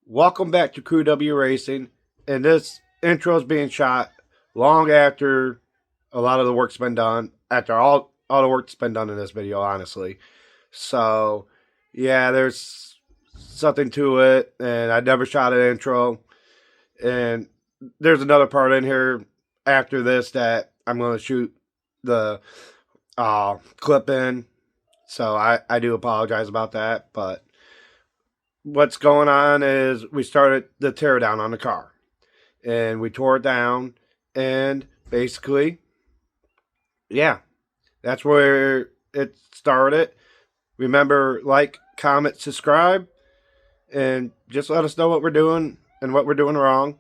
Welcome back to Crew W Racing, and this intro is being shot long after a lot of the work's been done, after all the work's been done in this video, honestly. So, yeah, there's something to it, and I never shot an intro, and there's another part in here after this that I'm going to shoot the clip in, so I do apologize about that, but what's going on is we started the teardown on the car, and we tore it down, and basically, yeah, that's where it started. Remember, like, comment, subscribe, and just let us know what we're doing and what we're doing wrong.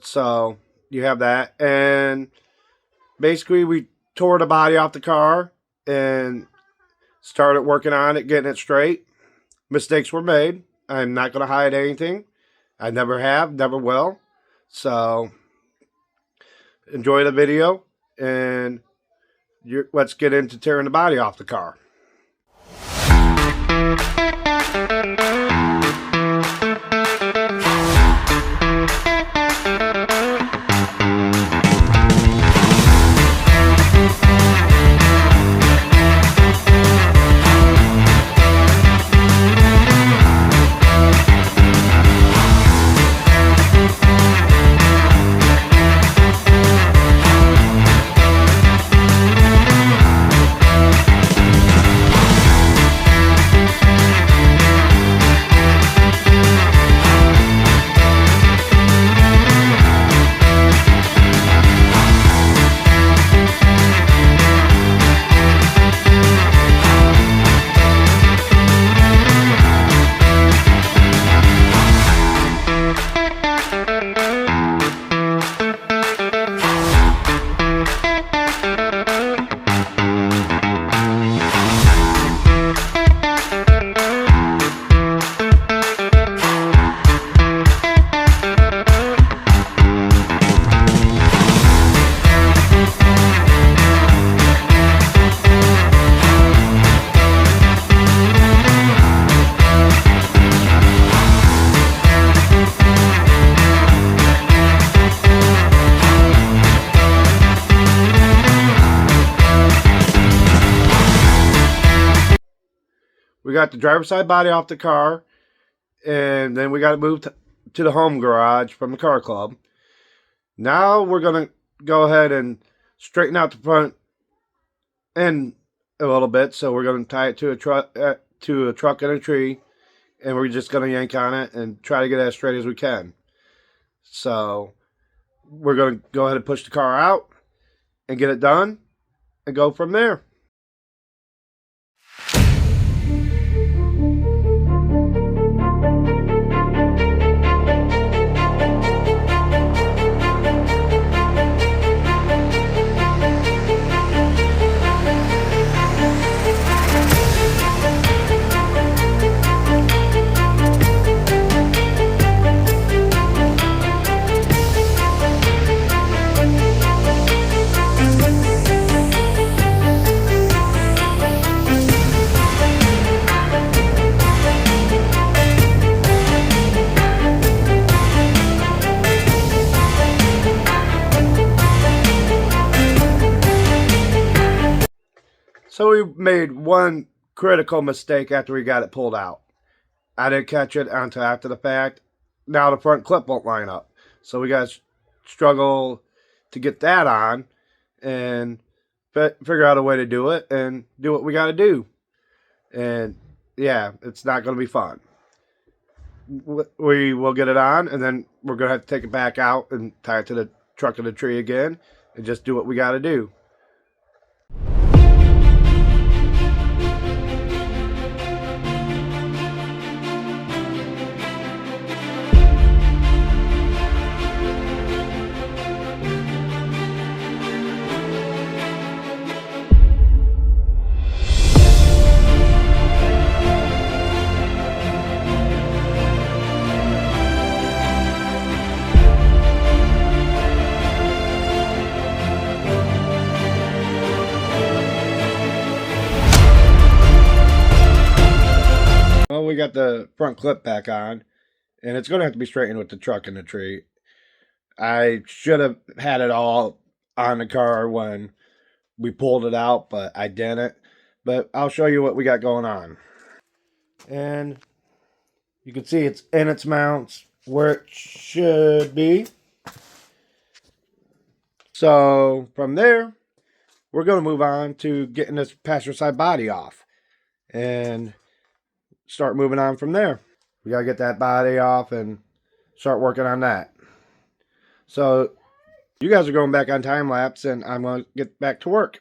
So you have that, and basically we tore the body off the car and started working on it, getting it straight. Mistakes were made. I'm not going to hide anything. I never have, never will. So, enjoy the video, and let's get into tearing the body off the car. We got the driver's side body off the car, and then we got it moved to the home garage from the car club. Now we're going to go ahead and straighten out the front end a little bit. So we're going to tie it to a truck and a tree, and we're just going to yank on it and try to get it as straight as we can. So we're going to go ahead and push the car out and get it done and go from there. So we made one critical mistake after we got it pulled out. I didn't catch it until after the fact. Now the front clip won't line up. So we got to struggle to get that on and figure out a way to do it and do what we got to do. And yeah, it's not going to be fun. We will get it on, and then we're going to have to take it back out and tie it to the truck of the tree again and just do what we got to do. We got the front clip back on, and it's going to have to be straightened with the truck and the tree. I should have had it all on the car when we pulled it out, but I didn't. But I'll show you what we got going on. And you can see it's in its mounts where it should be. So from there, we're going to move on to getting this passenger side body off and start moving on from there. We got to get that body off and start working on that. So you guys are going back on time lapse, and I'm going to get back to work.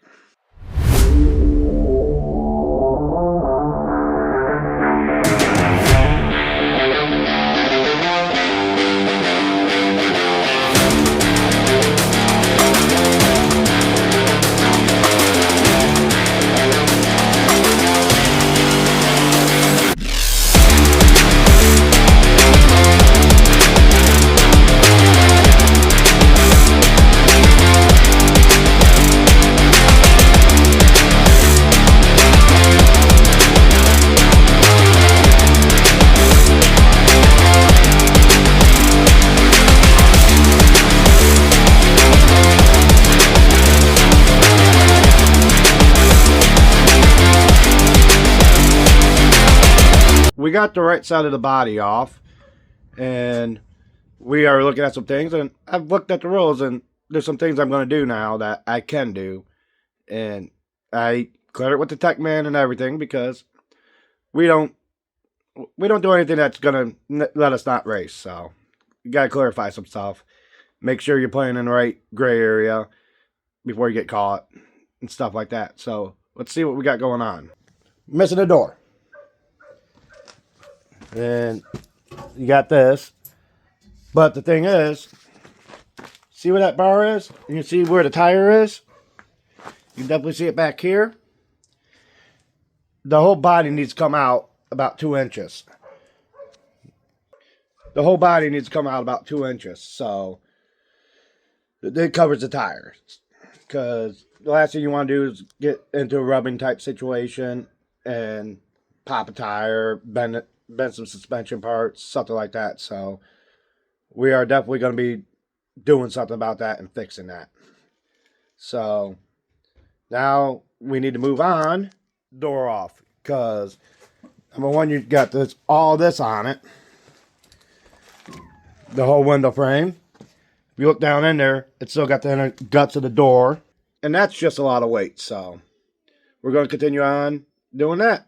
We got the right side of the body off, and we are looking at some things, and I've looked at the rules, and there's some things I'm going to do now that I can do, and I cleared it with the tech man and everything, because we don't do anything that's going to let us not race. So you got to clarify some stuff, make sure you're playing in the right gray area before you get caught and stuff like that. So let's see what we got going on. Missing a door. And you got this. But the thing is, see where that bar is? You can see where the tire is? You can definitely see it back here. The whole body needs to come out about 2 inches. The whole body needs to come out about 2 inches. So it covers the tires. Because the last thing you want to do is get into a rubbing type situation and pop a tire, bend some suspension parts, something like that. So we are definitely going to be doing something about that and fixing that. So now we need to move on. Door off, because number one, you got all this on it, the whole window frame. If you look down in there, it's still got the inner guts of the door, and that's just a lot of weight. So we're going to continue on doing that.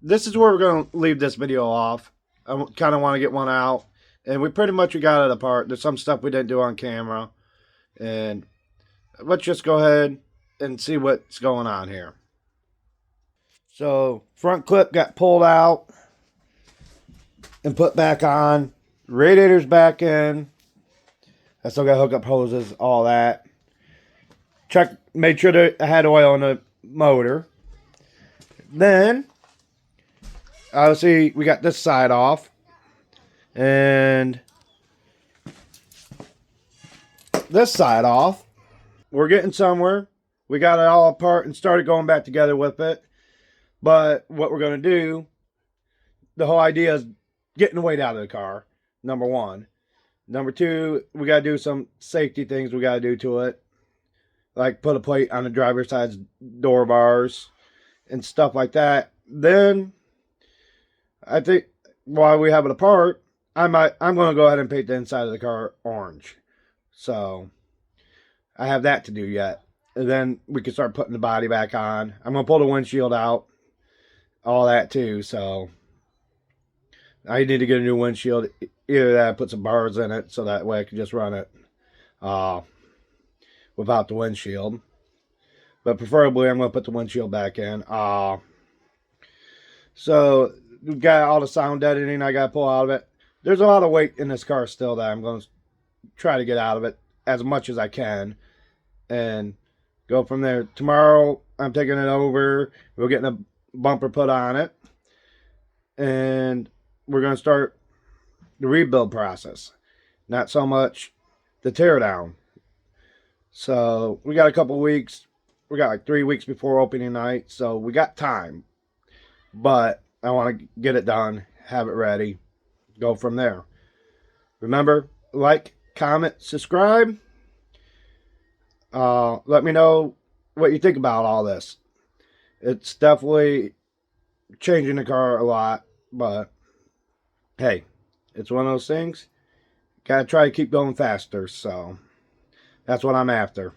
This is where we're going to leave this video off. I kind of want to get one out. And we pretty much got it apart. There's some stuff we didn't do on camera. And let's just go ahead and see what's going on here. So, front clip got pulled out and put back on. Radiator's back in. I still got hookup hoses, all that. Made sure that I had oil in the motor. Then obviously we got this side off, and this side off. We're getting somewhere. We got it all apart and started going back together with it. But what we're going to do, the whole idea is getting the weight out of the car, number one. Number two, we got to do some safety things we got to do to it. Like put a plate on the driver's side's door bars and stuff like that. Then I think while we have it apart, I'm going to go ahead and paint the inside of the car orange. So I have that to do yet. And then we can start putting the body back on. I'm going to pull the windshield out. All that too. So I need to get a new windshield. Either that, put some bars in it so that way I can just run it without the windshield. But preferably I'm going to put the windshield back in. So we got all the sound editing I got to pull out of it. There's a lot of weight in this car still that I'm going to try to get out of it as much as I can and go from there. Tomorrow I'm taking it over. We're getting bumper put on it, and we're going to start the rebuild process. Not so much the teardown. So we got a couple weeks. We got like 3 weeks before opening night, so we got time. But I want to get it done, have it ready, go from there. Remember, like, comment, subscribe. Let me know what you think about all this. It's definitely changing the car a lot, but hey, it's one of those things. Gotta try to keep going faster, so that's what I'm after.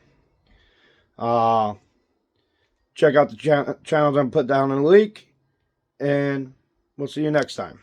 Check out the channels I'm put down in the link, and we'll see you next time.